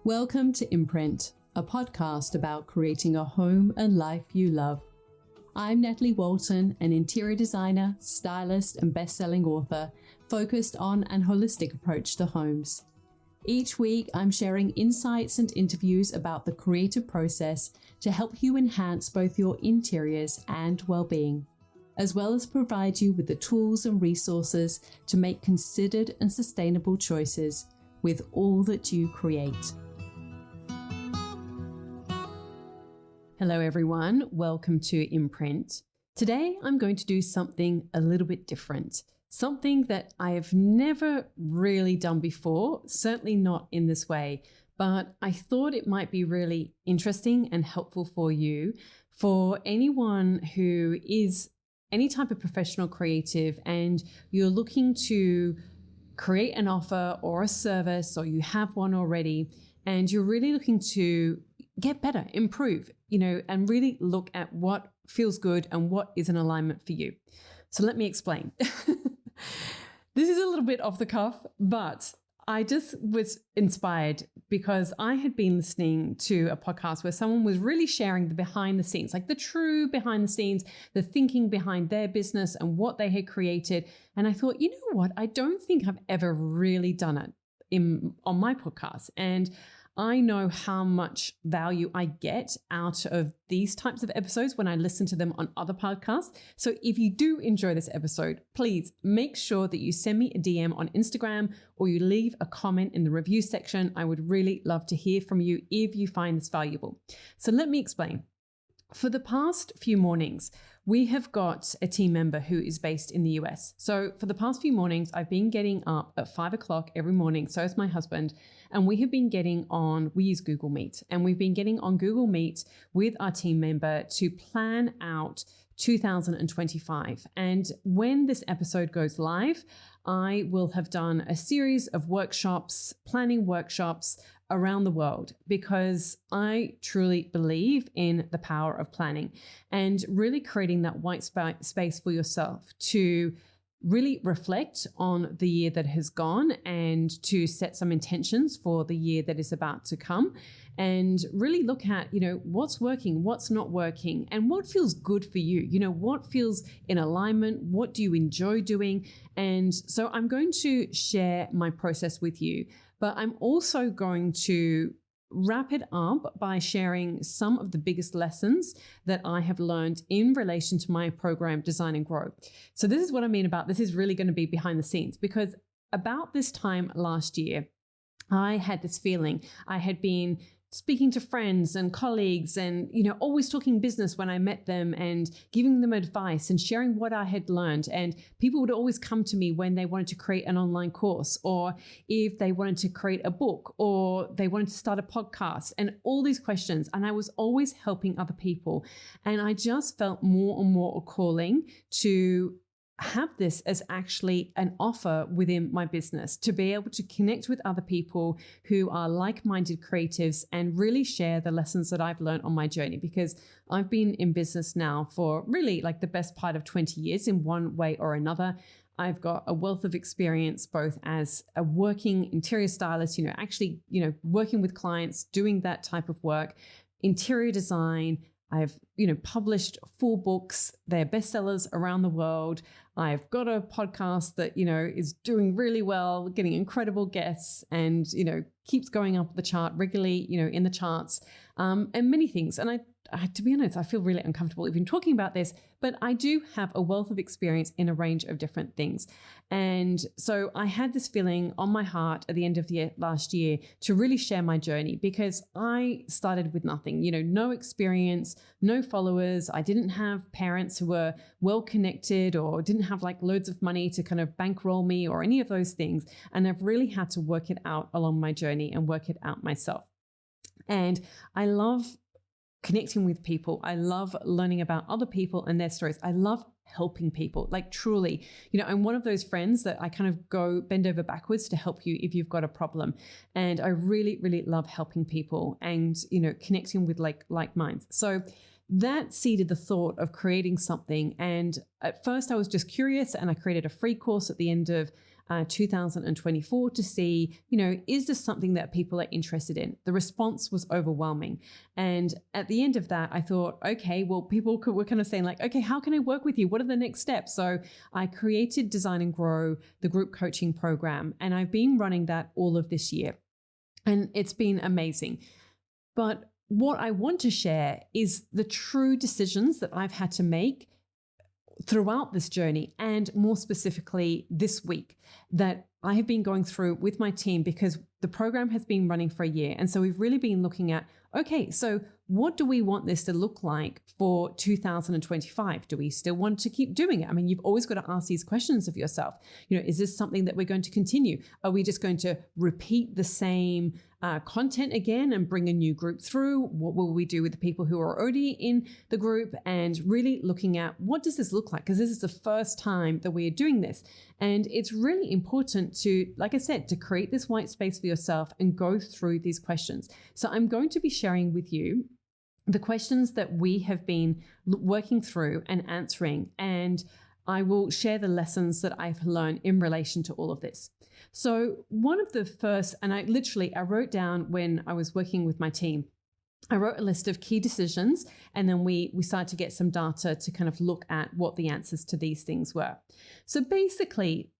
Welcome to Imprint, a podcast about creating a home and life you love. I'm Natalie Walton, an interior designer, stylist, and best-selling author focused on an holistic approach to homes. Each week, I'm sharing insights and interviews about the creative process to help you enhance both your interiors and well-being, as well as provide you with the tools and resources to make considered and sustainable choices with all that you create. Hello everyone, welcome to Imprint. Today I'm going to do something a little bit different, something that I have never really done before, certainly not in this way, but I thought it might be really interesting and helpful for you, for anyone who is any type of professional creative and you're looking to create an offer or a service, or you have one already, and you're really looking to get better, improve, and really look at what feels good and what is in alignment for you. So let me explain. This is a little bit off the cuff, but I just was inspired because I had been listening to a podcast where someone was really sharing the behind the scenes, like the true behind the scenes, the thinking behind their business and what they had created. And I thought, you know what? I don't think I've ever really done it on my podcast. And I know how much value I get out of these types of episodes when I listen to them on other podcasts. So if you do enjoy this episode, please make sure that you send me a DM on Instagram or you leave a comment in the review section. I would really love to hear from you if you find this valuable. So let me explain. For the past few mornings, we have got a team member who is based in the US. So for the past few mornings, I've been getting up at 5 o'clock every morning. So is my husband. And we have been we use Google Meet, and we've been getting on Google Meet with our team member to plan out 2025. And when this episode goes live, I will have done a series of planning workshops around the world, because I truly believe in the power of planning and really creating that white space for yourself to really reflect on the year that has gone and to set some intentions for the year that is about to come, and really look at, what's working, what's not working, and what feels good for you. What feels in alignment, what do you enjoy doing? And so I'm going to share my process with you, but I'm also going to wrap it up by sharing some of the biggest lessons that I have learned in relation to my program, Design and Grow. So this is what I mean about this is really going to be behind the scenes, because about this time last year, I had this feeling. I had been speaking to friends and colleagues and, always talking business when I met them and giving them advice and sharing what I had learned. And people would always come to me when they wanted to create an online course, or if they wanted to create a book, or they wanted to start a podcast, and all these questions. And I was always helping other people. And I just felt more and more a calling to have this as actually an offer within my business, to be able to connect with other people who are like-minded creatives and really share the lessons that I've learned on my journey, because I've been in business now for really like the best part of 20 years in one way or another. I've got a wealth of experience, both as a working interior stylist, working with clients, doing that type of work, interior design. I've, published 4 books. They're bestsellers around the world. I've got a podcast that, is doing really well, getting incredible guests, and, keeps going up the chart regularly, in the charts, and many things. And I, to be honest, I feel really uncomfortable even talking about this, but I do have a wealth of experience in a range of different things. And so I had this feeling on my heart at the end of the last year to really share my journey, because I started with nothing, no experience, no followers. I didn't have parents who were well connected or didn't have like loads of money to kind of bankroll me or any of those things. And I've really had to work it out along my journey and work it out myself. And I love connecting with people. I love learning about other people and their stories. I love helping people, like truly, I'm one of those friends that I kind of go bend over backwards to help you if you've got a problem. And I really, really love helping people and, connecting with like minds. So that seeded the thought of creating something. And at first I was just curious, and I created a free course at the end of 2024 to see, is this something that people are interested in? The response was overwhelming. And at the end of that, I thought, okay, well, people were kind of saying like, okay, how can I work with you? What are the next steps? So I created Design and Grow, the group coaching program, and I've been running that all of this year. And it's been amazing. But what I want to share is the true decisions that I've had to make throughout this journey, and more specifically this week, that I have been going through with my team, because the program has been running for a year. And so we've really been looking at, okay, so what do we want this to look like for 2025? Do we still want to keep doing it? I mean, you've always got to ask these questions of yourself. Is this something that we're going to continue? Are we just going to repeat the same content again and bring a new group through? What will we do with the people who are already in the group? And really looking at, what does this look like? Because this is the first time that we are doing this. And it's really important to, like I said, to create this white space for yourself and go through these questions. So I'm going to be sharing with you the questions that we have been working through and answering, and I will share the lessons that I've learned in relation to all of this. So one of the first, and I wrote down when I was working with my team, I wrote a list of key decisions, and then we started to get some data to kind of look at what the answers to these things were. So basically,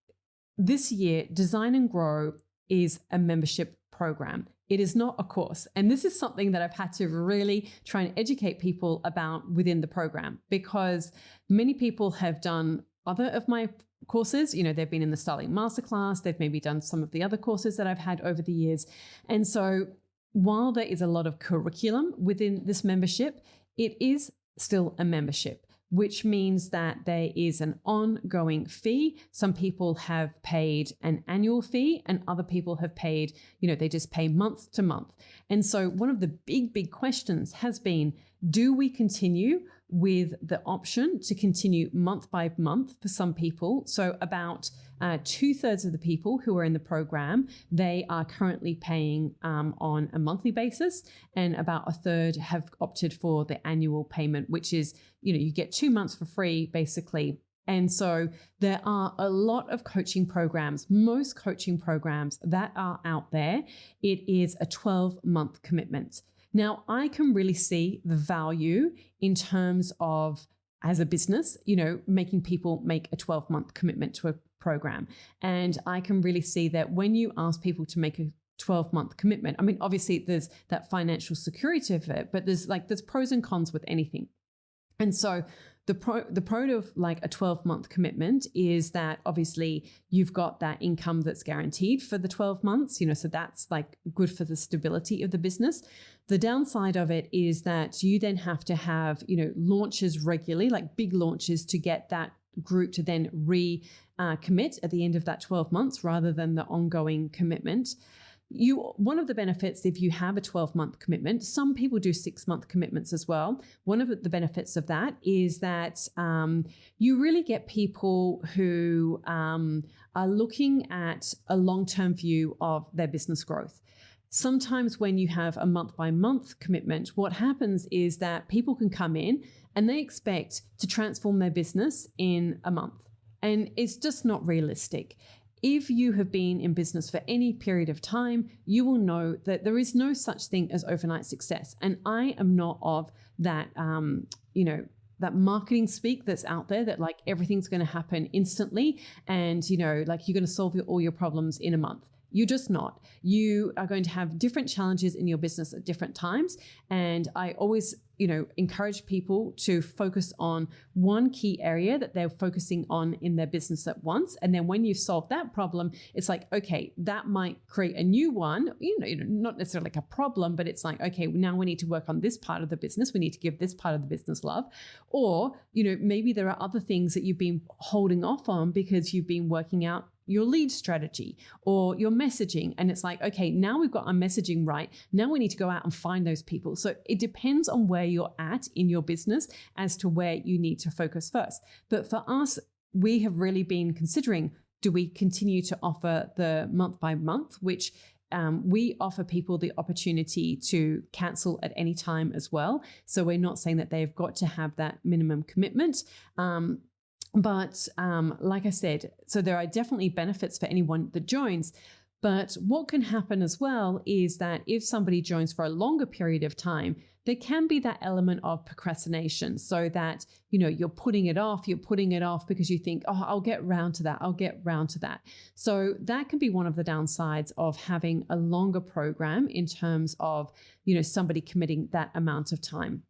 this year, Design and Grow is a membership program. It is not a course. And this is something that I've had to really try and educate people about within the program, because many people have done other of my courses. They've been in the Styling Masterclass, they've maybe done some of the other courses that I've had over the years. And so while there is a lot of curriculum within this membership, it is still a membership, which means that there is an ongoing fee. Some people have paid an annual fee, and other people have paid, they just pay month to month. And so one of the big questions has been, do we continue with the option to continue month by month for some people? So about 2/3 of the people who are in the program, they are currently paying on a monthly basis, and about 1/3 have opted for the annual payment, which is, you get 2 months for free basically. And so there are a lot of coaching programs. Most coaching programs that are out there, it is a 12-month commitment. Now, I can really see the value in terms of, as a business, making people make a 12-month commitment to a program. And I can really see that when you ask people to make a 12-month commitment, I mean, obviously there's that financial security of it, but there's pros and cons with anything. And so the pro of like a 12-month commitment is that obviously you've got that income that's guaranteed for the 12 months, so that's like good for the stability of the business. The downside of it is that you then have to have, launches regularly, like big launches, to get that group to then commit at the end of that 12 months rather than the ongoing commitment. One of the benefits, if you have a 12-month commitment, some people do 6-month commitments as well. One of the benefits of that is that you really get people who are looking at a long-term view of their business growth. Sometimes when you have a month-by-month commitment, what happens is that people can come in and they expect to transform their business in a month. And it's just not realistic. If you have been in business for any period of time, you will know that there is no such thing as overnight success. And I am not of that, that marketing speak that's out there that like everything's going to happen instantly and, like you're going to solve all your problems in a month. You're just not. You are going to have different challenges in your business at different times. And I always, encourage people to focus on one key area that they're focusing on in their business at once. And then when you've solved that problem, it's like, okay, that might create a new one, not necessarily like a problem, but it's like, okay, now we need to work on this part of the business. We need to give this part of the business love. Or, maybe there are other things that you've been holding off on because you've been working out your lead strategy or your messaging. And it's like, okay, now we've got our messaging right. Now we need to go out and find those people. So it depends on where you're at in your business as to where you need to focus first. But for us, we have really been considering, do we continue to offer the month by month, which we offer people the opportunity to cancel at any time as well. So we're not saying that they've got to have that minimum commitment. But like I said, so there are definitely benefits for anyone that joins. But what can happen as well is that if somebody joins for a longer period of time, there can be that element of procrastination, so that, you're putting it off because you think, oh, I'll get round to that. So that can be one of the downsides of having a longer program in terms of, somebody committing that amount of time.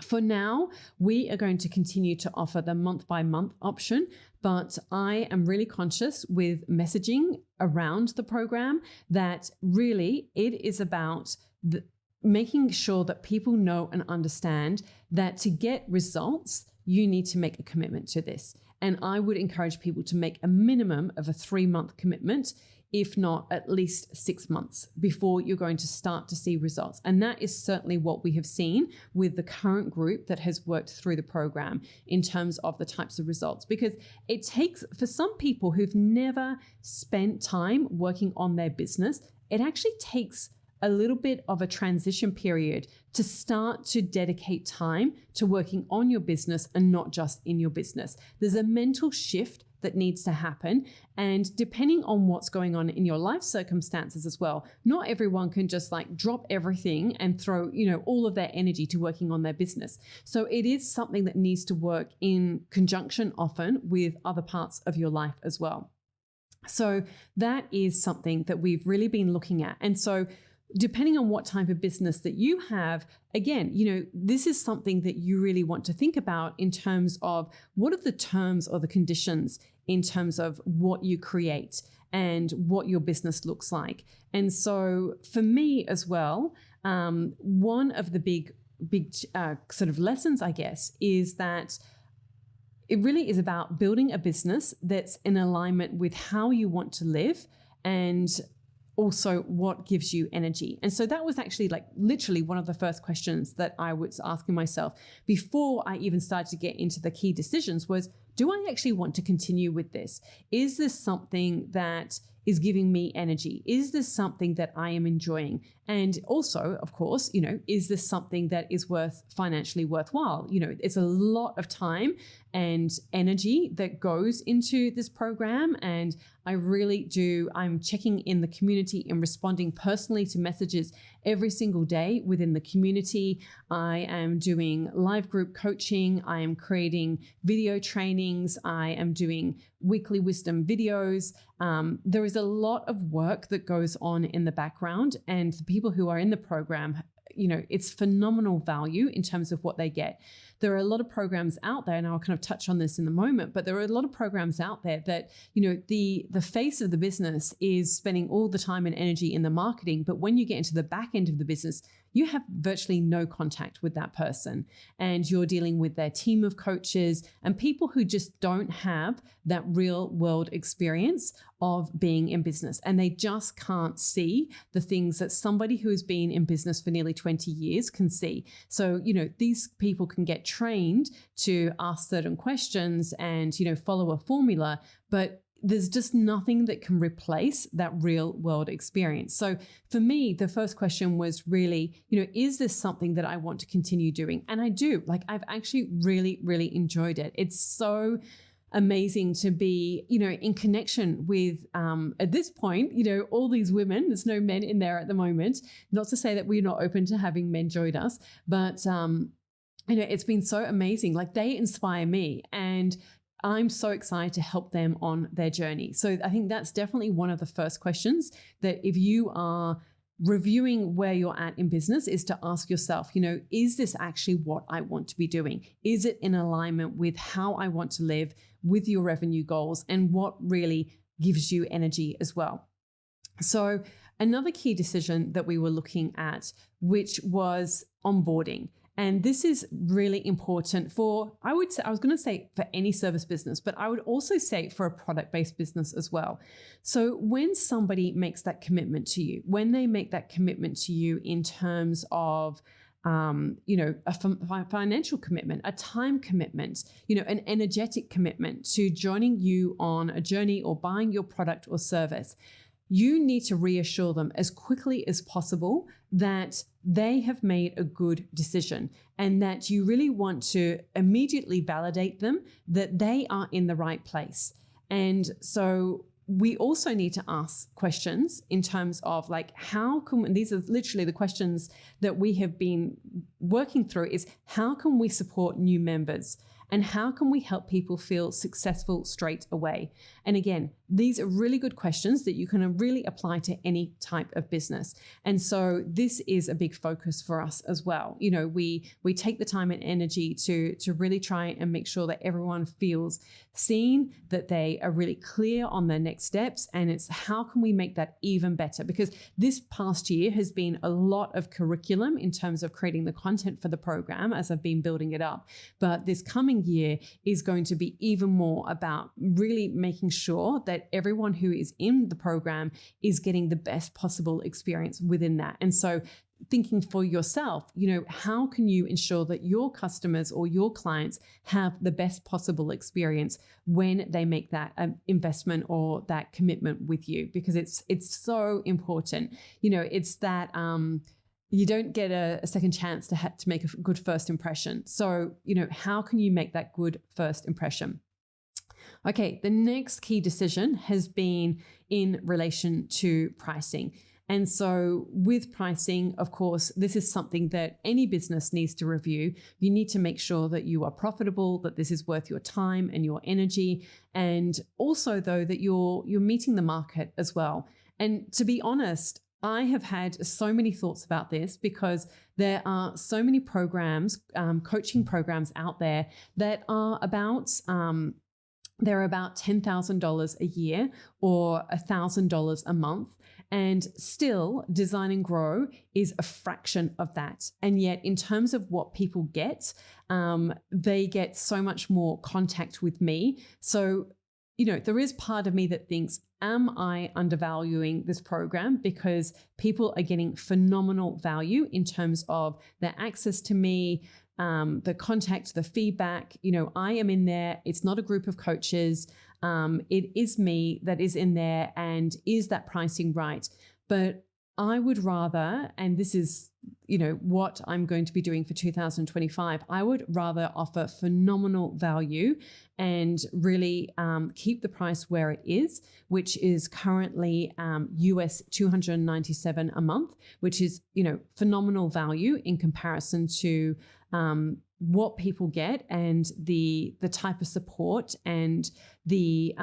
For now, we are going to continue to offer the month by month option, but I am really conscious with messaging around the program that really it is about making sure that people know and understand that to get results, you need to make a commitment to this. And I would encourage people to make a minimum of a 3-month commitment, if not at least 6 months, before you're going to start to see results. And that is certainly what we have seen with the current group that has worked through the program in terms of the types of results. Because it takes, for some people who've never spent time working on their business, it actually takes a little bit of a transition period to start to dedicate time to working on your business and not just in your business. There's a mental shift that needs to happen. And depending on what's going on in your life circumstances as well, not everyone can just drop everything and throw, all of their energy to working on their business. So it is something that needs to work in conjunction often with other parts of your life as well. So that is something that we've really been looking at. And so depending on what type of business that you have, again, this is something that you really want to think about in terms of what are the terms or the conditions in terms of what you create and what your business looks like. And so for me as well, one of the big sort of lessons, I guess, is that it really is about building a business that's in alignment with how you want to live and also what gives you energy. And so that was actually literally one of the first questions that I was asking myself before I even started to get into the key decisions was, do I actually want to continue with this? Is this something that is giving me energy? Is this something that I am enjoying? And also, of course, is this something that is financially worthwhile? It's a lot of time and energy that goes into this program. And I'm checking in the community and responding personally to messages every single day within the community. I am doing live group coaching. I am creating video trainings. I am doing weekly wisdom videos. There is a lot of work that goes on in the background, and the people who are in the program, it's phenomenal value in terms of what they get. There are a lot of programs out there, and I'll kind of touch on this in a moment, but there are a lot of programs out there that, the face of the business is spending all the time and energy in the marketing, but when you get into the back end of the business, you have virtually no contact with that person, and you're dealing with their team of coaches and people who just don't have that real world experience of being in business, and they just can't see the things that somebody who has been in business for nearly 20 years can see. So, these people can get trained to ask certain questions and, follow a formula, but there's just nothing that can replace that real world experience. So for me, the first question was really, is this something that I want to continue doing? And I do. I've actually really, really enjoyed it. It's so amazing to be, in connection with, at this point, all these women. There's no men in there at the moment. Not to say that we're not open to having men join us, but, it's been so amazing. They inspire me, and I'm so excited to help them on their journey. So I think that's definitely one of the first questions that if you are reviewing where you're at in business is to ask yourself, is this actually what I want to be doing? Is it in alignment with how I want to live, with your revenue goals, and what really gives you energy as well? So another key decision that we were looking at, which was onboarding. And this is really important for, I was going to say for any service business, but I would also say for a product-based business as well. So when somebody makes that commitment to you, when they make that commitment to you in terms of, a financial commitment, a time commitment, an energetic commitment to joining you on a journey or buying your product or service, you need to reassure them as quickly as possible that they have made a good decision and that you really want to immediately validate them that they are in the right place. And so we also need to ask questions in terms of like, how can, and these are literally the questions that we have been working through, is how can we support new members? And how can we help people feel successful straight away? And again, these are really good questions that you can really apply to any type of business. And so this is a big focus for us as well. You know, we take the time and energy to really try and make sure that everyone feels seen, that they are really clear on their next steps. And it's how can we make that even better? Because this past year has been a lot of curriculum in terms of creating the content for the program as I've been building it up. But this coming year is going to be even more about really making sure that everyone who is in the program is getting the best possible experience within that. And so thinking for yourself, you know, how can you ensure that your customers or your clients have the best possible experience when they make that investment or that commitment with you? Because it's so important. You know, it's that you don't get a second chance to make a good first impression. So, you know, how can you make that good first impression? Okay, the next key decision has been in relation to pricing. And so with pricing, of course, this is something that any business needs to review. You need to make sure that you are profitable, that this is worth your time and your energy, and also though that you're meeting the market as well. And to be honest, I have had so many thoughts about this because there are so many programs, coaching programs out there that are about they're about $10,000 a year or $1,000 a month. And still, Design and Grow is a fraction of that. And yet, in terms of what people get, they get so much more contact with me. So, you know, there is part of me that thinks, am I undervaluing this program? Because people are getting phenomenal value in terms of their access to me, the contact, the feedback. You know, I am in there. It's not a group of coaches. It is me that is in there. And is that pricing right? But I would rather, and this is, you know, what I'm going to be doing for 2025, I would rather offer phenomenal value and really keep the price where it is, which is currently US $297 a month, which is, you know, phenomenal value in comparison to what people get and the type of support and the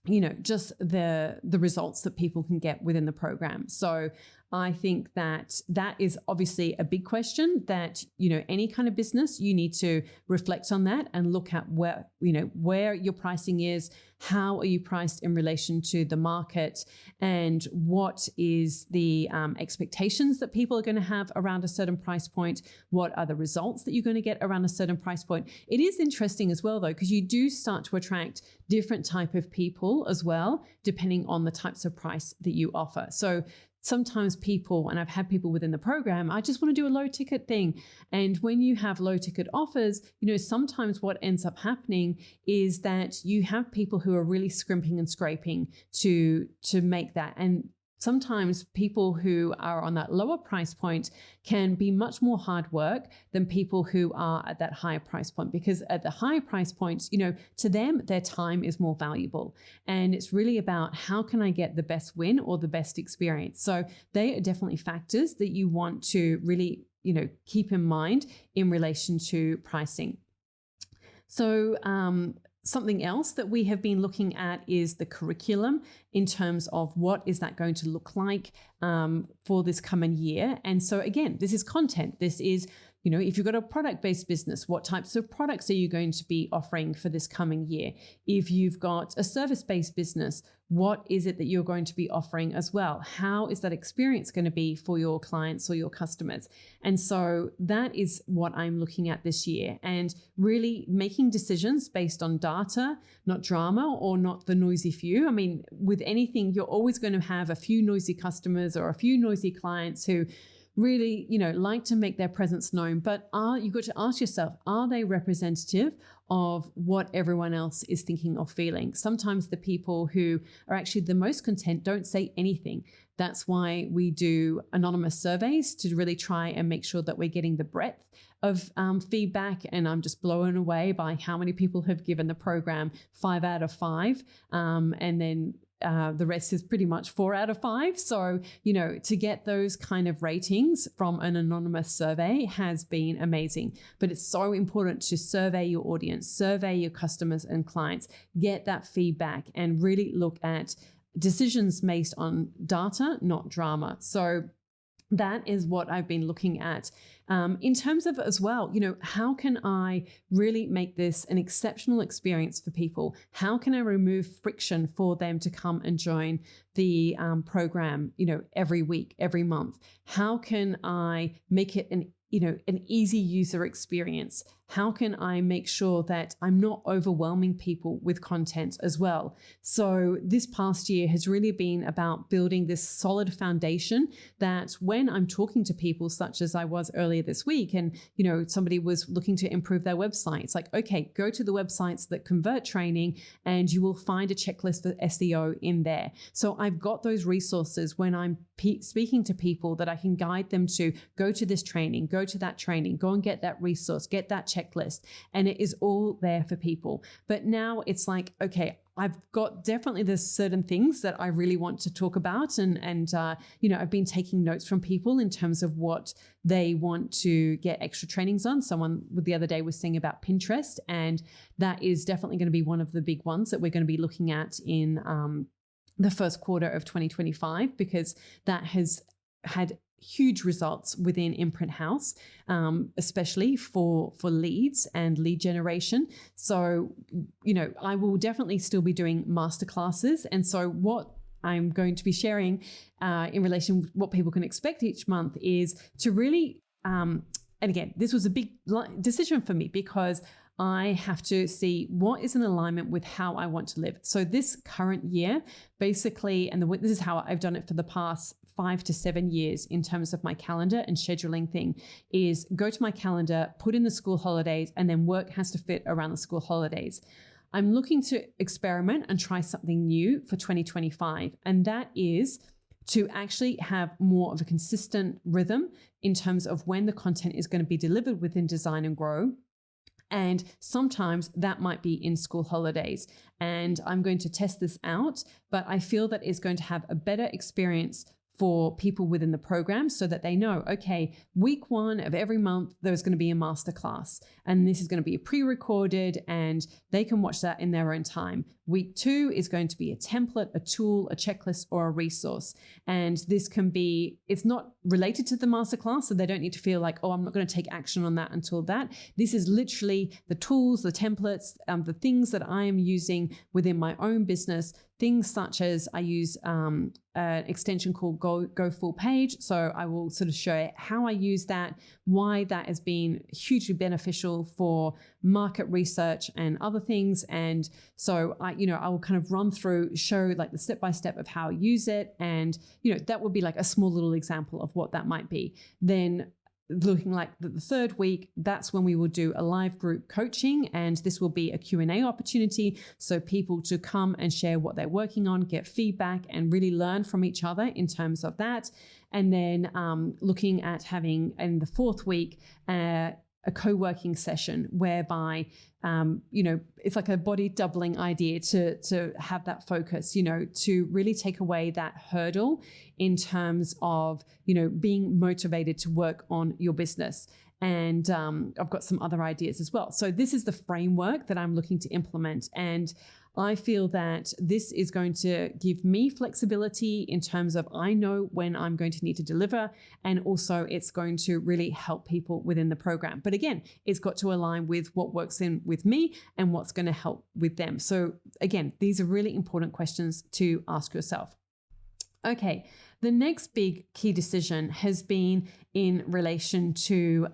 you know, just the results that people can get within the program. So I think that that is obviously a big question that, you know, any kind of business, you need to reflect on that and look at where, you know, where your pricing is, how are you priced in relation to the market, and what is the expectations that people are going to have around a certain price point, what are the results that you're going to get around a certain price point. It is interesting as well, though, because you do start to attract different type of people as well, depending on the types of price that you offer. So sometimes people, and I've had people within the program, I just want to do a low ticket thing. And when you have low ticket offers, you know, sometimes what ends up happening is that you have people who are really scrimping and scraping to make that. And sometimes people who are on that lower price point can be much more hard work than people who are at that higher price point, because at the higher price points, you know, to them, their time is more valuable. And it's really about how can I get the best win or the best experience. So they are definitely factors that you want to really, you know, keep in mind in relation to pricing. So, something else that we have been looking at is the curriculum in terms of what is that going to look like for this coming year. And so again, this is content. This is, you know, if you've got a product-based business, what types of products are you going to be offering for this coming year? If you've got a service-based business, what is it that you're going to be offering as well? How is that experience going to be for your clients or your customers? And so that is what I'm looking at this year, and really making decisions based on data, not drama or not the noisy few. I mean, with anything, you're always going to have a few noisy customers or a few noisy clients who really, you know, like to make their presence known. But you've got to ask yourself, are they representative of what everyone else is thinking or feeling. Sometimes the people who are actually the most content don't say anything. That's why we do anonymous surveys to really try and make sure that we're getting the breadth of feedback. And I'm just blown away by how many people have given the program 5 out of 5. And then the rest is pretty much 4 out of 5. So, to get those kind of ratings from an anonymous survey has been amazing. But it's so important to survey your audience, survey your customers and clients, get that feedback and really look at decisions based on data, not drama. So that is what I've been looking at. In terms of as well, how can I really make this an exceptional experience for people? How can I remove friction for them to come and join the program, every week, every month? How can I make it an easy user experience? How can I make sure that I'm not overwhelming people with content as well? So this past year has really been about building this solid foundation that when I'm talking to people, such as I was earlier this week, and somebody was looking to improve their website, it's like, okay, go to the websites that convert training and you will find a checklist for SEO in there. So I've got those resources when I'm speaking to people that I can guide them to go to this training, go to that training, go and get that resource, get that checklist, and it is all there for people. But now it's like, okay, I've got definitely there's certain things that I really want to talk about, and I've been taking notes from people in terms of what they want to get extra trainings on. Someone the other day was saying about Pinterest, and that is definitely going to be one of the big ones that we're going to be looking at in the first quarter of 2025, because that has had huge results within Imprint House, especially for leads and lead generation. So, I will definitely still be doing masterclasses. And so what I'm going to be sharing in relation to what people can expect each month is to really, and again, this was a big decision for me because I have to see what is in alignment with how I want to live. So this current year, basically, and this is how I've done it for the past 5 to 7 years in terms of my calendar and scheduling thing, is go to my calendar, put in the school holidays, and then work has to fit around the school holidays. I'm looking to experiment and try something new for 2025, and that is to actually have more of a consistent rhythm in terms of when the content is going to be delivered within Design and Grow. And sometimes that might be in school holidays. And I'm going to test this out, but I feel that it's going to have a better experience for people within the program so that they know, okay, week 1 of every month, there's going to be a masterclass, and this is going to be pre-recorded and they can watch that in their own time. Week 2 is going to be a template, a tool, a checklist, or a resource. And this can be, it's not related to the masterclass, so they don't need to feel like, oh, I'm not going to take action on that until that. This is literally the tools, the templates, the things that I am using within my own business. Things such as I use an extension called Go Full Page. So I will sort of show how I use that, why that has been hugely beneficial for market research and other things. And so I will kind of run through, show like the step-by-step of how I use it. And, that would be like a small little example of what that might be. Then looking like the third week, that's when we will do a live group coaching, and this will be a Q&A opportunity, so people to come and share what they're working on, get feedback, and really learn from each other in terms of that. And then looking at having in the fourth week a co-working session whereby it's like a body doubling idea to have that focus, to really take away that hurdle in terms of, being motivated to work on your business. And I've got some other ideas as well. So this is the framework that I'm looking to implement. And I feel that this is going to give me flexibility in terms of I know when I'm going to need to deliver, and also it's going to really help people within the program. But again, it's got to align with what works in with me and what's going to help with them. So again, these are really important questions to ask yourself. Okay, the next big key decision has been in relation to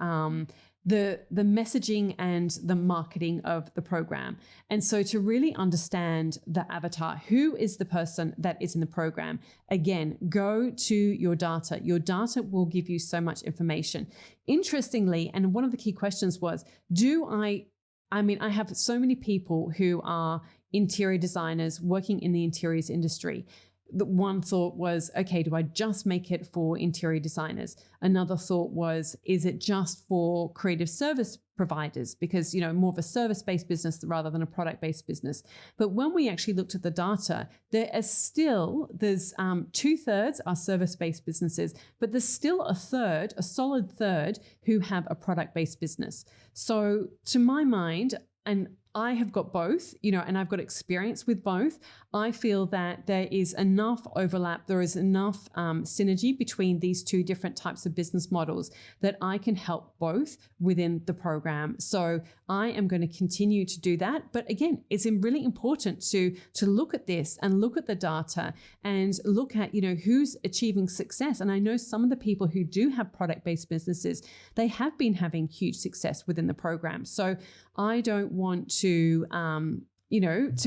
the messaging and the marketing of the program. And so to really understand the avatar, who is the person that is in the program, again, go to your data. Your data will give you so much information. Interestingly, and one of the key questions was, do I I mean, I have so many people who are interior designers working in the interiors industry. The one thought was, okay, do I just make it for interior designers? Another thought was, is it just for creative service providers? Because, more of a service-based business rather than a product-based business. But when we actually looked at the data, there's 2/3 are service-based businesses, but there's still a solid third who have a product-based business. So to my mind, and I have got both, and I've got experience with both. I feel that there is enough overlap, there is enough synergy between these two different types of business models that I can help both within the program. So I am going to continue to do that. But again, it's really important to look at this and look at the data and look at, who's achieving success. And I know some of the people who do have product-based businesses, they have been having huge success within the program. So I don't want to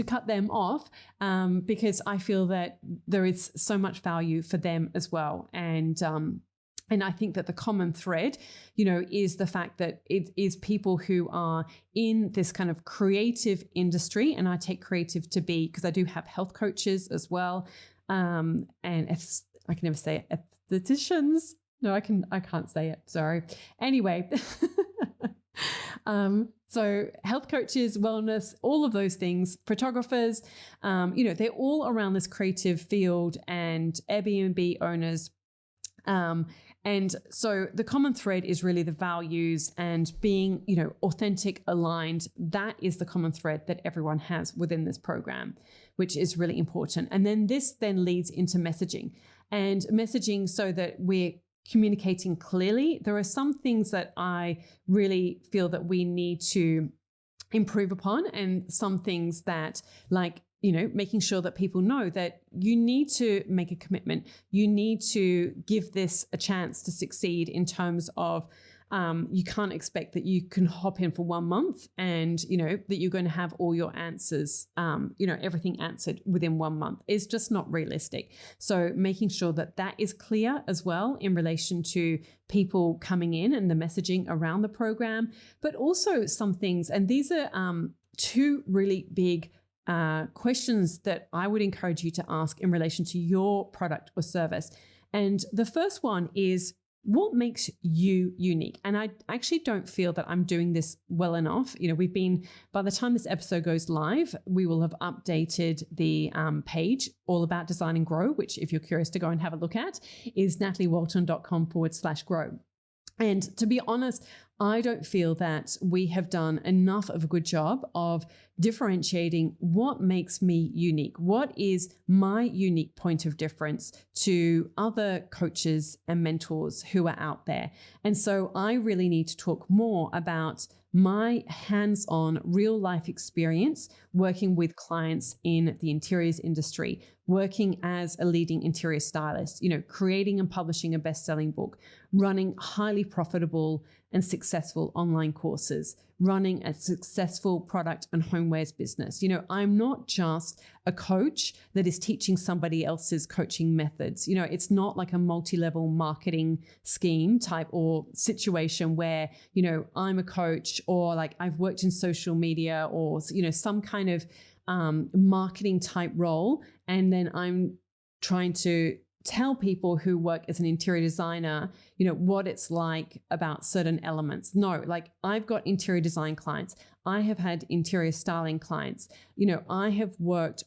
cut them off because I feel that there is so much value for them as well. And I think that the common thread, is the fact that it is people who are in this kind of creative industry. And I take creative to be, because I do have health coaches as well. And I can never say it, estheticians. No, I can't say it. Sorry. Anyway. So health coaches, wellness, all of those things, photographers, they're all around this creative field, and Airbnb owners. And so the common thread is really the values and being, authentic, aligned. That is the common thread that everyone has within this program, which is really important. And then this leads into messaging so that we're communicating clearly. There are some things that I really feel that we need to improve upon, and some things that, like, making sure that people know that you need to make a commitment. You need to give this a chance to succeed in terms of you can't expect that you can hop in for 1 month and, that you're going to have all your answers, everything answered within 1 month is just not realistic. So making sure that that is clear as well in relation to people coming in and the messaging around the program, but also some things. And these are two really big questions that I would encourage you to ask in relation to your product or service. And the first one is, what makes you unique? And I actually don't feel that I'm doing this well enough. By the time this episode goes live, we will have updated the page all about Design and Grow, which, if you're curious to go and have a look at, is nataliewalton.com/grow. And to be honest, I don't feel that we have done enough of a good job of differentiating what makes me unique. What is my unique point of difference to other coaches and mentors who are out there? And so I really need to talk more about my hands-on real life experience working with clients in the interiors industry, working as a leading interior stylist, creating and publishing a best-selling book, running highly profitable and successful online courses, running a successful product and homewares business. I'm not just a coach that is teaching somebody else's coaching methods. It's not like a multi-level marketing scheme type or situation where, I'm a coach, or like I've worked in social media, or, some kind of marketing type role. And then I'm trying to tell people who work as an interior designer, what it's like about certain elements. No, like, I've got interior design clients. I have had interior styling clients. I have worked,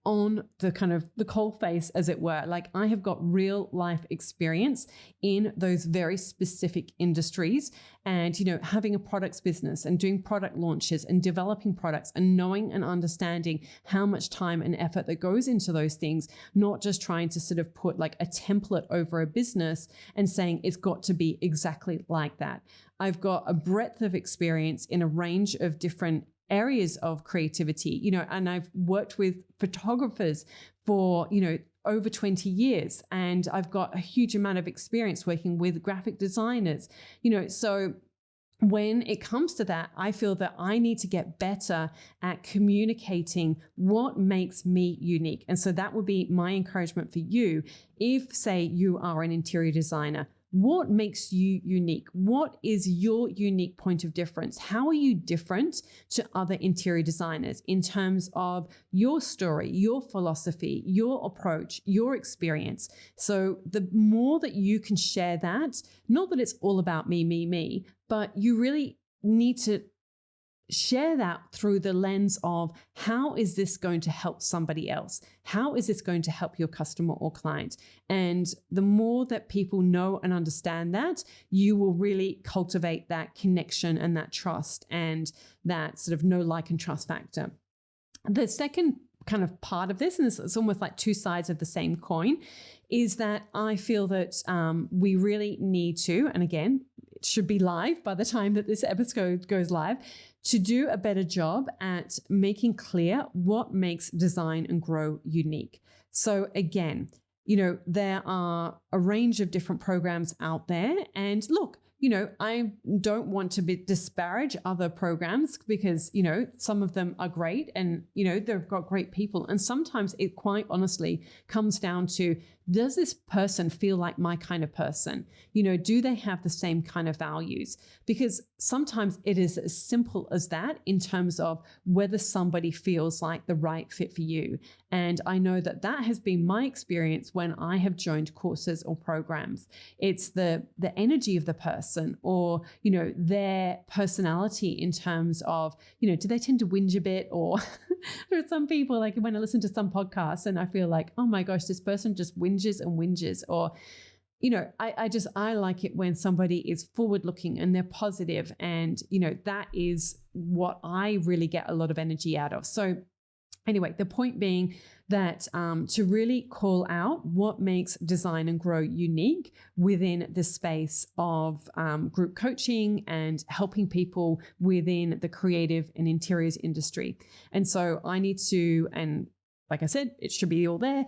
on the kind of the coal face, as it were. Like, I have got real life experience in those very specific industries, and, having a products business and doing product launches and developing products and knowing and understanding how much time and effort that goes into those things, not just trying to sort of put like a template over a business and saying it's got to be exactly like that. I've got a breadth of experience in a range of different areas of creativity, and I've worked with photographers for, over 20 years, and I've got a huge amount of experience working with graphic designers, so when it comes to that, I feel that I need to get better at communicating what makes me unique. And so that would be my encouragement for you. If, say, you are an interior designer, what makes you unique? What is your unique point of difference? How are you different to other interior designers in terms of your story, your philosophy, your approach, your experience? So the more that you can share that, not that it's all about me, but you really need to share that through the lens of how is this going to help somebody else? How is this going to help your customer or client? And the more that people know and understand that, you will really cultivate that connection and that trust and that sort of know, like, and trust factor. The second kind of part of this, and it's almost like two sides of the same coin, is that I feel that we really need to, and again, it should be live by the time that this episode goes live, to do a better job at making clear what makes Design and Grow unique. So again, there are a range of different programs out there. And look, I don't want to disparage other programs because, some of them are great and, they've got great people. And sometimes it quite honestly comes down to, does this person feel like my kind of person? Do they have the same kind of values? Because sometimes it is as simple as that in terms of whether somebody feels like the right fit for you. And I know that that has been my experience when I have joined courses or programs. It's the energy of the person or, their personality in terms of, do they tend to whinge a bit? Or there are some people, like when I listen to some podcasts and I feel like, oh my gosh, this person just whinges and whinges. Or, I like it when somebody is forward looking and they're positive. And, that is what I really get a lot of energy out of. So anyway, the point being that to really call out what makes Design and Grow unique within the space of group coaching and helping people within the creative and interiors industry. And so I need to, and like I said, it should be all there,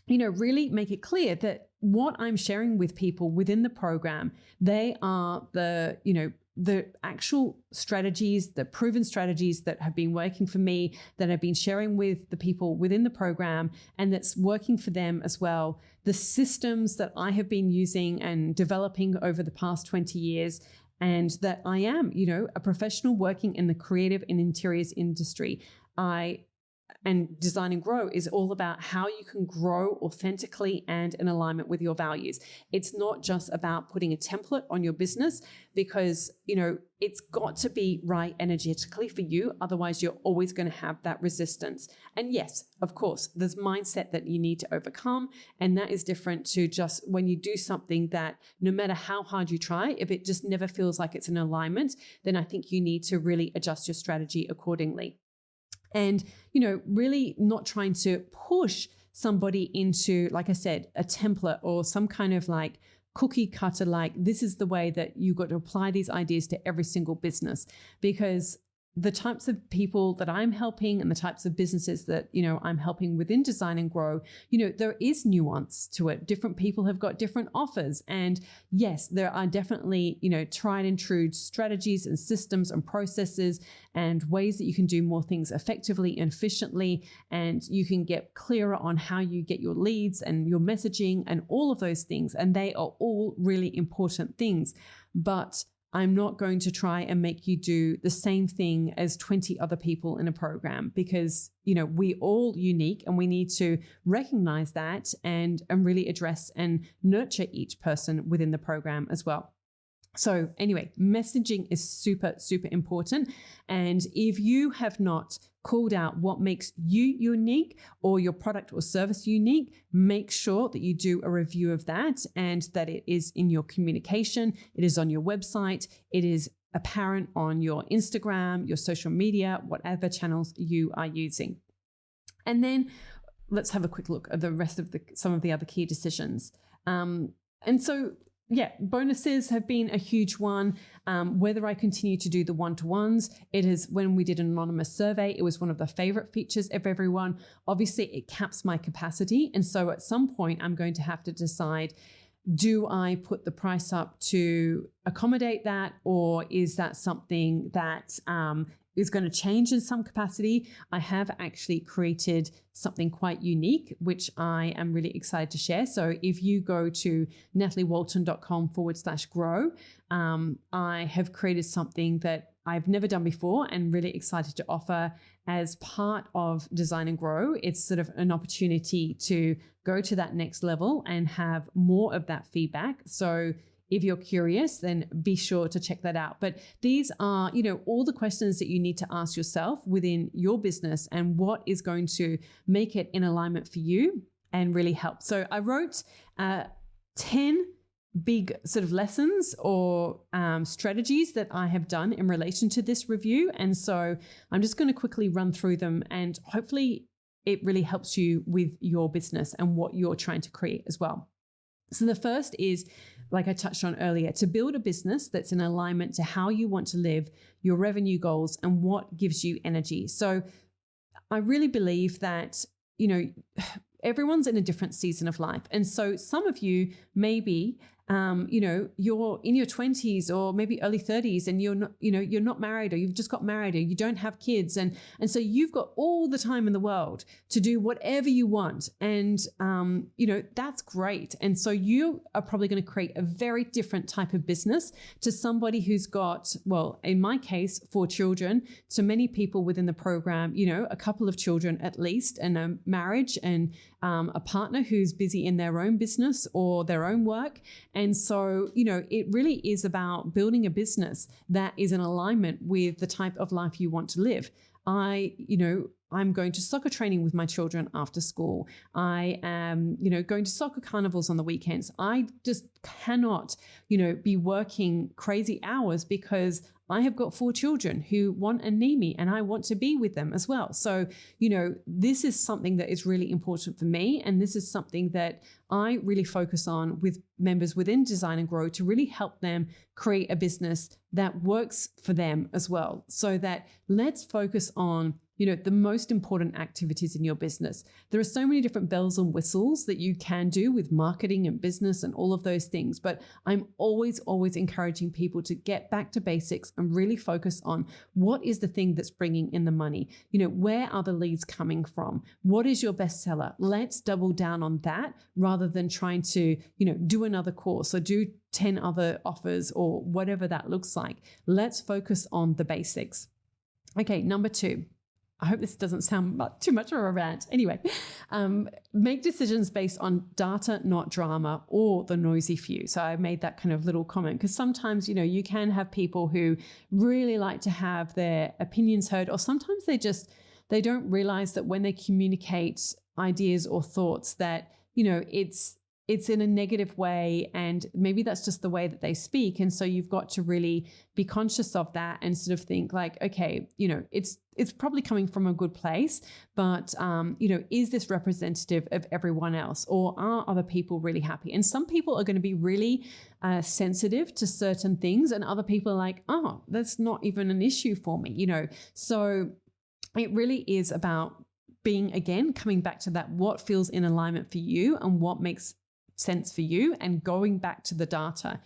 really make it clear that what I'm sharing with people within the program, they are the actual strategies, the proven strategies that have been working for me, that I've been sharing with the people within the program, and that's working for them as well. The systems that I have been using and developing over the past 20 years, and that I am, a professional working in the creative and interiors industry. And Design and Grow is all about how you can grow authentically and in alignment with your values. It's not just about putting a template on your business because, it's got to be right energetically for you. Otherwise, you're always going to have that resistance. And yes, of course, there's mindset that you need to overcome. And that is different to just when you do something that no matter how hard you try, if it just never feels like it's in alignment, then I think you need to really adjust your strategy accordingly. And, really not trying to push somebody into, like I said, a template or some kind of like cookie cutter, like this is the way that you've got to apply these ideas to every single business. Because the types of people that I'm helping and the types of businesses that, I'm helping within Design and Grow, there is nuance to it. Different people have got different offers. And yes, there are definitely, tried and true strategies and systems and processes and ways that you can do more things effectively and efficiently. And you can get clearer on how you get your leads and your messaging and all of those things. And they are all really important things. But I'm not going to try and make you do the same thing as 20 other people in a program because, we all unique and we need to recognize that and really address and nurture each person within the program as well. So anyway, messaging is super, super important. And if you have not called out what makes you unique or your product or service unique, make sure that you do a review of that and that it is in your communication, it is on your website, it is apparent on your Instagram, your social media, whatever channels you are using. And then let's have a quick look at the rest of some of the other key decisions. Bonuses have been a huge one. Whether I continue to do the one-to-ones, it is when we did an anonymous survey, it was one of the favorite features of everyone. Obviously, it caps my capacity. And so at some point, I'm going to have to decide, do I put the price up to accommodate that? Or is that something that is going to change in some capacity. I have actually created something quite unique, which I am really excited to share. So if you go to nataliewalton.com/grow, I have created something that I've never done before and really excited to offer as part of Design and Grow. It's sort of an opportunity to go to that next level and have more of that feedback. So if you're curious, then be sure to check that out. But these are, all the questions that you need to ask yourself within your business and what is going to make it in alignment for you and really help. So I wrote 10 big sort of lessons or strategies that I have done in relation to this review. And so I'm just going to quickly run through them, and hopefully it really helps you with your business and what you're trying to create as well. So the first is, like I touched on earlier, to build a business that's in alignment to how you want to live, your revenue goals, and what gives you energy. So I really believe that, everyone's in a different season of life. And so some of you maybe, you're in your 20s or maybe early 30s and you're not married, or you've just got married, or you don't have kids. And so you've got all the time in the world to do whatever you want. And, that's great. And so you are probably going to create a very different type of business to somebody who's got, well, in my case, 4 children. To many people within the program, a couple of children at least, and a marriage, and a partner who's busy in their own business or their own work. And so, it really is about building a business that is in alignment with the type of life you want to live. I'm going to soccer training with my children after school. I am, going to soccer carnivals on the weekends. I just cannot, be working crazy hours because I have got 4 children who want and need me, and I want to be with them as well. So, this is something that is really important for me. And this is something that I really focus on with members within Design and Grow to really help them create a business that works for them as well. So that let's focus on the most important activities in your business. There are so many different bells and whistles that you can do with marketing and business and all of those things. But I'm always encouraging people to get back to basics and really focus on what is the thing that's bringing in the money. Where are the leads coming from? What is your bestseller? Let's double down on that rather than trying to, do another course or do 10 other offers or whatever that looks like. Let's focus on the basics. Okay, number 2. I hope this doesn't sound too much of a rant. Anyway, make decisions based on data, not drama, or the noisy few. So I made that kind of little comment because sometimes, you can have people who really like to have their opinions heard, or sometimes they don't realize that when they communicate ideas or thoughts that, it's in a negative way, and maybe that's just the way that they speak. And so you've got to really be conscious of that and sort of think like, okay, it's probably coming from a good place, but is this representative of everyone else, or are other people really happy? And some people are going to be really sensitive to certain things, and other people are like, oh, that's not even an issue for me, So it really is about coming back to that, what feels in alignment for you and what makes sense for you, and going back to the data.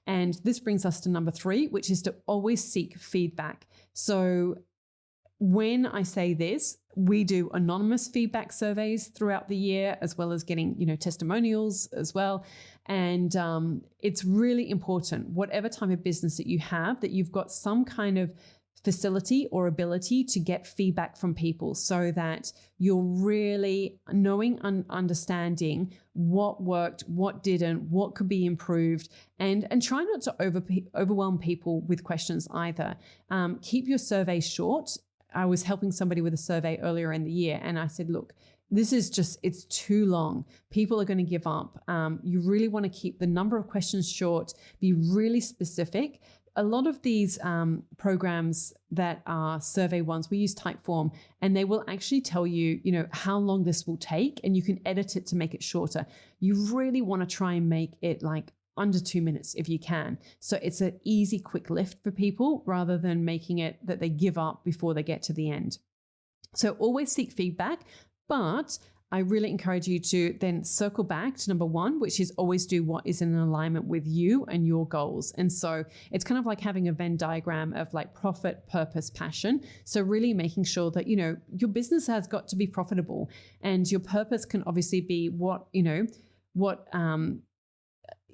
And this brings us to number 3, which is to always seek feedback. So when I say this, we do anonymous feedback surveys throughout the year, as well as getting, testimonials as well. And it's really important, whatever type of business that you have, that you've got some kind of facility or ability to get feedback from people, so that you're really knowing and understanding what worked, what didn't, what could be improved, and try not to overwhelm people with questions either. Keep your survey short. I was helping somebody with a survey earlier in the year, and I said, look, this is it's too long. People are going to give up. You really want to keep the number of questions short, be really specific. A lot of these programs that are survey ones, we use Typeform, and they will actually tell you, how long this will take, and you can edit it to make it shorter. You really want to try and make it like under 2 minutes if you can. So it's an easy, quick lift for people rather than making it that they give up before they get to the end. So always seek feedback, but I really encourage you to then circle back to number one, which is always do what is in alignment with you and your goals. And so it's kind of like having a Venn diagram of like profit, purpose, passion. So really making sure that, your business has got to be profitable, and your purpose can obviously be what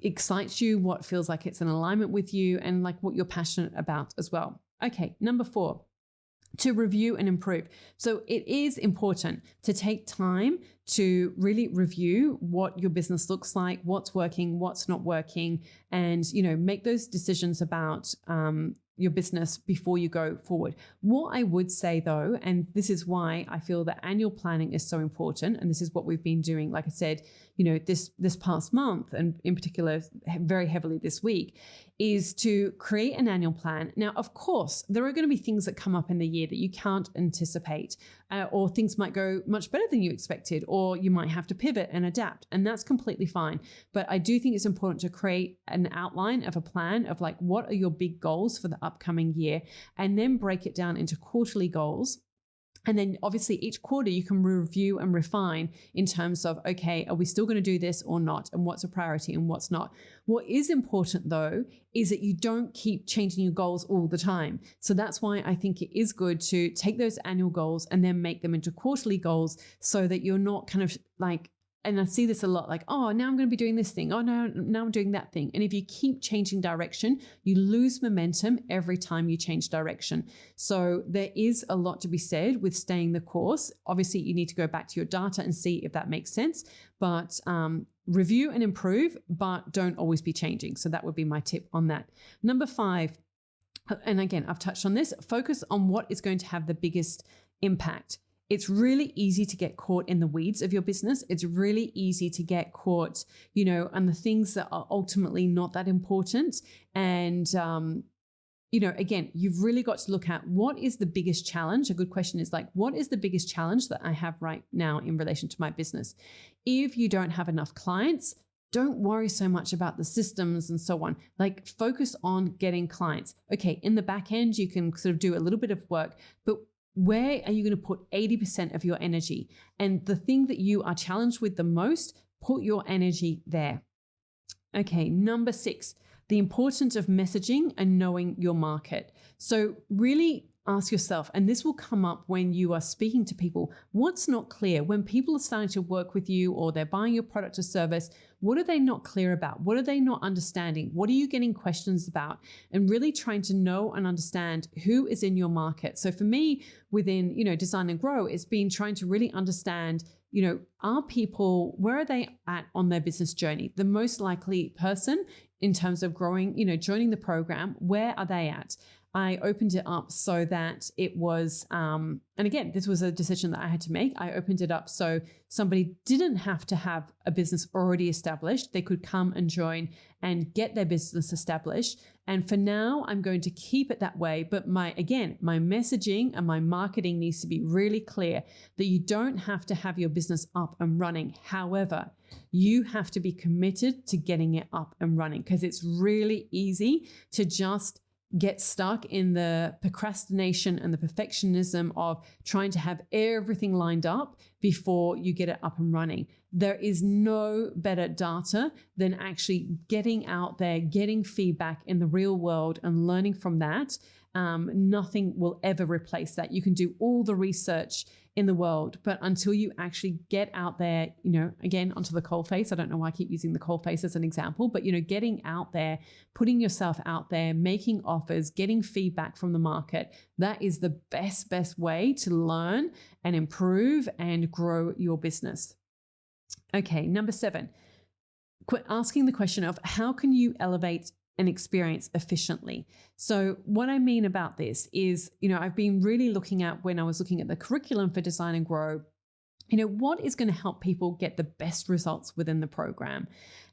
excites you, what feels like it's in alignment with you, and like what you're passionate about as well. Okay, number 4. To review and improve. So it is important to take time to really review what your business looks like, what's working, what's not working, and make those decisions about your business before you go forward. What I would say though, and this is why I feel that annual planning is so important, and this is what we've been doing, like I said, this past month, and in particular very heavily this week, is to create an annual plan. Now, of course, there are going to be things that come up in the year that you can't anticipate, or things might go much better than you expected, or you might have to pivot and adapt, and that's completely fine. But I do think it's important to create an outline of a plan of like, what are your big goals for the upcoming year, and then break it down into quarterly goals. And then obviously each quarter you can review and refine in terms of, okay, are we still going to do this or not? And what's a priority and what's not? What is important though, is that you don't keep changing your goals all the time. So that's why I think it is good to take those annual goals and then make them into quarterly goals, so that you're not kind of like, and I see this a lot, like, oh, now I'm going to be doing this thing. Oh, no, now I'm doing that thing. And if you keep changing direction, you lose momentum every time you change direction. So there is a lot to be said with staying the course. Obviously, you need to go back to your data and see if that makes sense. But review and improve, but don't always be changing. So that would be my tip on that. Number 5, and again, I've touched on this, focus on what is going to have the biggest impact. It's really easy to get caught in the weeds of your business. It's really easy to get caught, on the things that are ultimately not that important. And, again, you've really got to look at what is the biggest challenge. A good question is like, what is the biggest challenge that I have right now in relation to my business? If you don't have enough clients, don't worry so much about the systems and so on. Like, focus on getting clients. Okay, in the back end, you can sort of do a little bit of work, but where are you going to put 80% of your energy? And the thing that you are challenged with the most, put your energy there. Okay, number 6, the importance of messaging and knowing your market. So really ask yourself, and this will come up when you are speaking to people, what's not clear? When people are starting to work with you or they're buying your product or service, what are they not clear about? What are they not understanding? What are you getting questions about? And really trying to know and understand who is in your market. So for me, within, Design and Grow, it's been trying to really understand, are people, where are they at on their business journey? The most likely person in terms of growing, joining the program, where are they at? I opened it up so that it was, and again, this was a decision that I had to make. I opened it up so somebody didn't have to have a business already established. They could come and join and get their business established. And for now, I'm going to keep it that way. But my messaging and my marketing needs to be really clear that you don't have to have your business up and running. However, you have to be committed to getting it up and running, because it's really easy to just get stuck in the procrastination and the perfectionism of trying to have everything lined up before you get it up and running. There is no better data than actually getting out there, getting feedback in the real world and learning from that. Nothing will ever replace that. You can do all the research in the world, but until you actually get out there, again, onto the coalface, I don't know why I keep using the coalface as an example, but, getting out there, putting yourself out there, making offers, getting feedback from the market, that is the best way to learn and improve and grow your business. Okay, number 7, quit asking the question of how can you elevate an experience efficiently. So what I mean about this is, I've been really looking at, when I was looking at the curriculum for Design and Grow, what is going to help people get the best results within the program.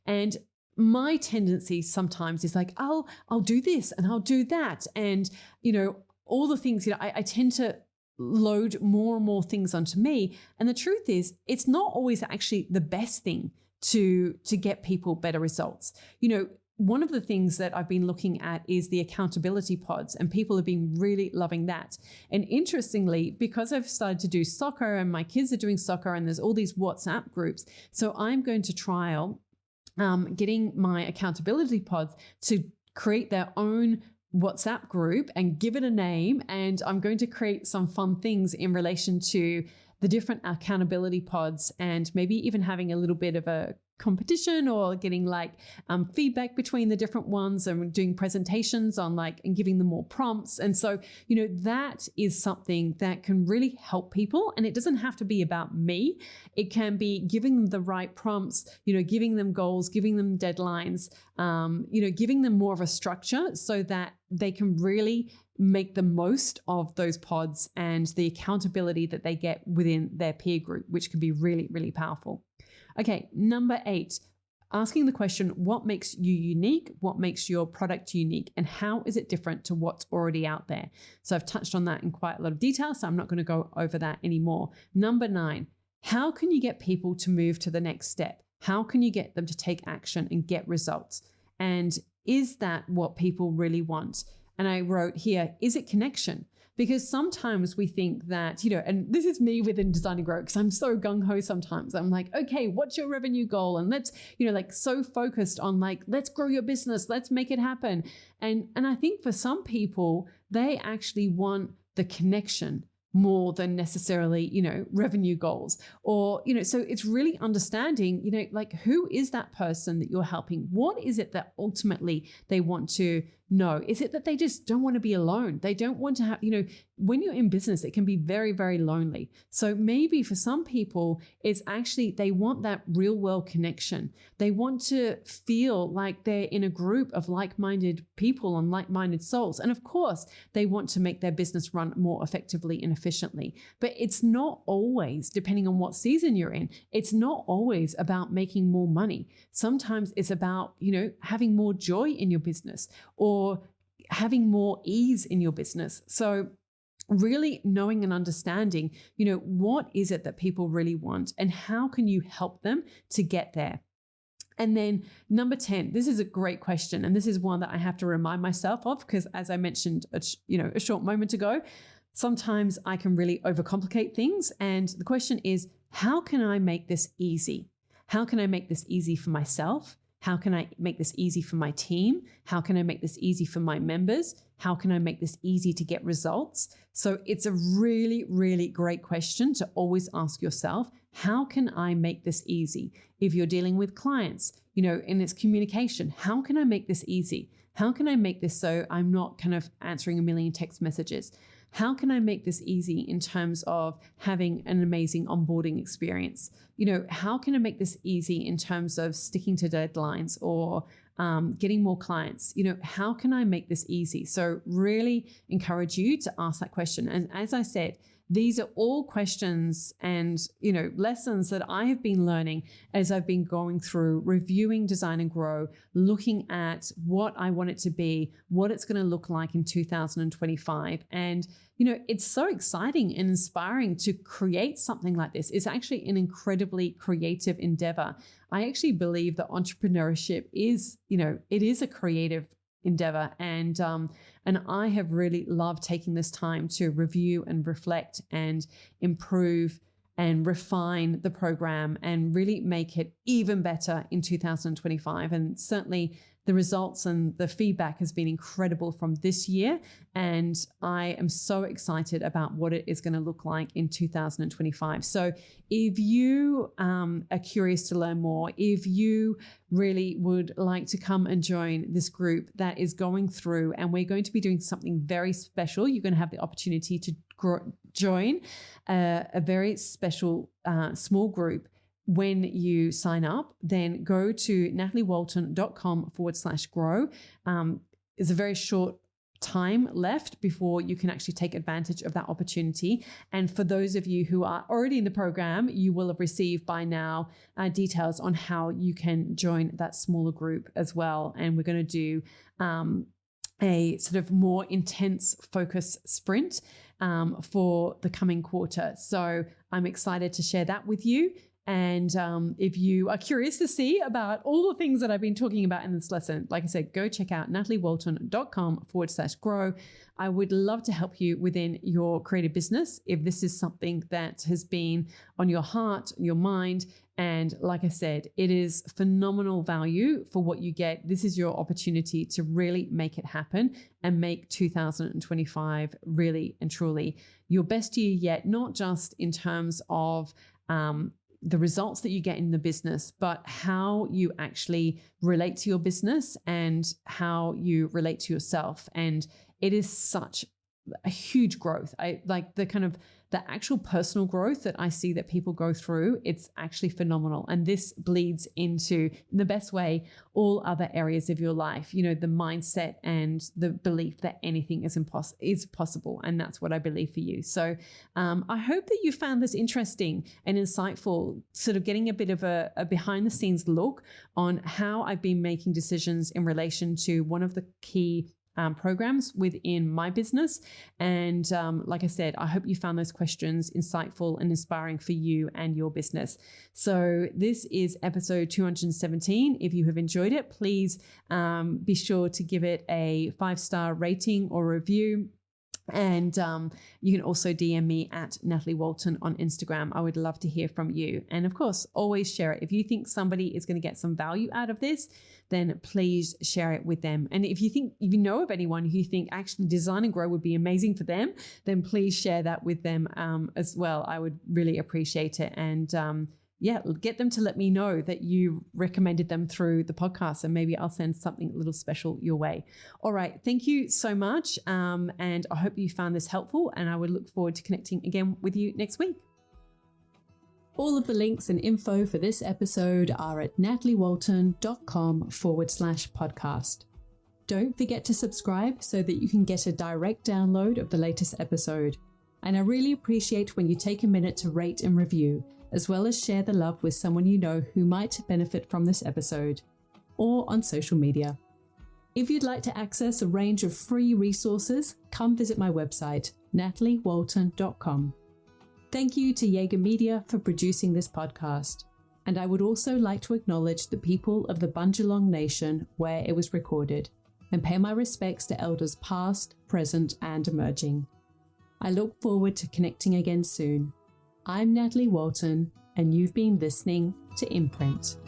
And my tendency sometimes is like, I'll do this and I'll do that. And, all the things, I tend to load more and more things onto me. And the truth is, it's not always actually the best thing to get people better results. one of the things that I've been looking at is the accountability pods, and people have been really loving that. And interestingly, because I've started to do soccer and my kids are doing soccer and there's all these WhatsApp groups, so I'm going to trial getting my accountability pods to create their own WhatsApp group and give it a name. And I'm going to create some fun things in relation to the different accountability pods, and maybe even having a little bit of a competition or getting like feedback between the different ones, and doing presentations on and giving them more prompts. And so, that is something that can really help people. And it doesn't have to be about me. It can be giving them the right prompts, giving them goals, giving them deadlines, giving them more of a structure so that they can really make the most of those pods and the accountability that they get within their peer group, which can be really, really powerful. Okay, number 8, asking the question, what makes you unique? What makes your product unique? And how is it different to what's already out there? So I've touched on that in quite a lot of detail, so I'm not going to go over that anymore. Number 9, how can you get people to move to the next step? How can you get them to take action and get results? And is that what people really want? And I wrote here, is it connection? Because sometimes we think that, and this is me within Design and Grow, because I'm so gung-ho sometimes. I'm like, okay, what's your revenue goal? And let's, so focused on let's grow your business, let's make it happen. And I think for some people, they actually want the connection more than necessarily, revenue goals, or, so it's really understanding, who is that person that you're helping? What is it that ultimately they want to know? Is it that they just don't want to be alone? They don't want to have, when you're in business, it can be very, very lonely. So maybe for some people, it's actually, they want that real world connection. They want to feel like they're in a group of like-minded people and like-minded souls. And of course, they want to make their business run more effectively and efficiently. But it's not always, depending on what season you're in, it's not always about making more money. Sometimes it's about, having more joy in your business, or having more ease in your business. So really knowing and understanding, what is it that people really want, and how can you help them to get there? And then number 10, this is a great question. And this is one that I have to remind myself of, because as I mentioned, a short moment ago, sometimes I can really overcomplicate things. And the question is, how can I make this easy? How can I make this easy for myself? How can I make this easy for my team? How can I make this easy for my members? How can I make this easy to get results? So it's a really, really great question to always ask yourself, how can I make this easy? If you're dealing with clients, in its communication, how can I make this easy? How can I make this so I'm not kind of answering a million text messages? How can I make this easy in terms of having an amazing onboarding experience? How can I make this easy in terms of sticking to deadlines or getting more clients? How can I make this easy? So really encourage you to ask that question. And as I said, these are all questions and, lessons that I have been learning as I've been going through reviewing Design and Grow, looking at what I want it to be, what it's going to look like in 2025. And, it's so exciting and inspiring to create something like this. It's actually an incredibly creative endeavor. I actually believe that entrepreneurship is, it is a creative endeavor. And I have really loved taking this time to review and reflect and improve and refine the program and really make it even better in 2025. And certainly the results and the feedback has been incredible from this year. And I am so excited about what it is going to look like in 2025. So if you are curious to learn more, if you really would like to come and join this group that is going through, and we're going to be doing something very special, you're going to have the opportunity to join a very special small group. When you sign up, then go to nataliewalton.com/grow. It's a very short time left before you can actually take advantage of that opportunity. And for those of you who are already in the program, you will have received by now details on how you can join that smaller group as well. And we're going to do a sort of more intense focus sprint for the coming quarter. So I'm excited to share that with you. And if you are curious to see about all the things that I've been talking about in this lesson, like I said, go check out nataliewalton.com/grow. I would love to help you within your creative business if this is something that has been on your heart, your mind. And like I said, it is phenomenal value for what you get. This is your opportunity to really make it happen and make 2025 really and truly your best year yet, not just in terms of the results that you get in the business, but how you actually relate to your business and how you relate to yourself. And it is such a huge growth. I like the actual personal growth that I see that people go through. It's actually phenomenal. And this bleeds into, in the best way, all other areas of your life, you know, the mindset and the belief that anything is possible. And that's what I believe for you. So I hope that you found this interesting and insightful, sort of getting a bit of a behind the scenes look on how I've been making decisions in relation to one of the key programs within my business. And like I said, I hope you found those questions insightful and inspiring for you and your business. So this is episode 217. If you have enjoyed it, please be sure to give it a 5-star rating or review. And you can also DM me at Natalie Walton on Instagram. I would love to hear from you. And of course, always share it. If you think somebody is going to get some value out of this, then please share it with them. And if you know of anyone who you think actually Design and Grow would be amazing for them, then please share that with them as well. I would really appreciate it. And get them to let me know that you recommended them through the podcast, and maybe I'll send something a little special your way. All right. Thank you so much. And I hope you found this helpful, and I would look forward to connecting again with you next week. All of the links and info for this episode are at nataliewalton.com/podcast. Don't forget to subscribe so that you can get a direct download of the latest episode. And I really appreciate when you take a minute to rate and review, as well as share the love with someone you know who might benefit from this episode, or on social media. If you'd like to access a range of free resources, come visit my website, nataliewalton.com. Thank you to Jaeger Media for producing this podcast. And I would also like to acknowledge the people of the Bundjalung Nation where it was recorded, and pay my respects to elders past, present, and emerging. I look forward to connecting again soon. I'm Natalie Walton, and you've been listening to Imprint.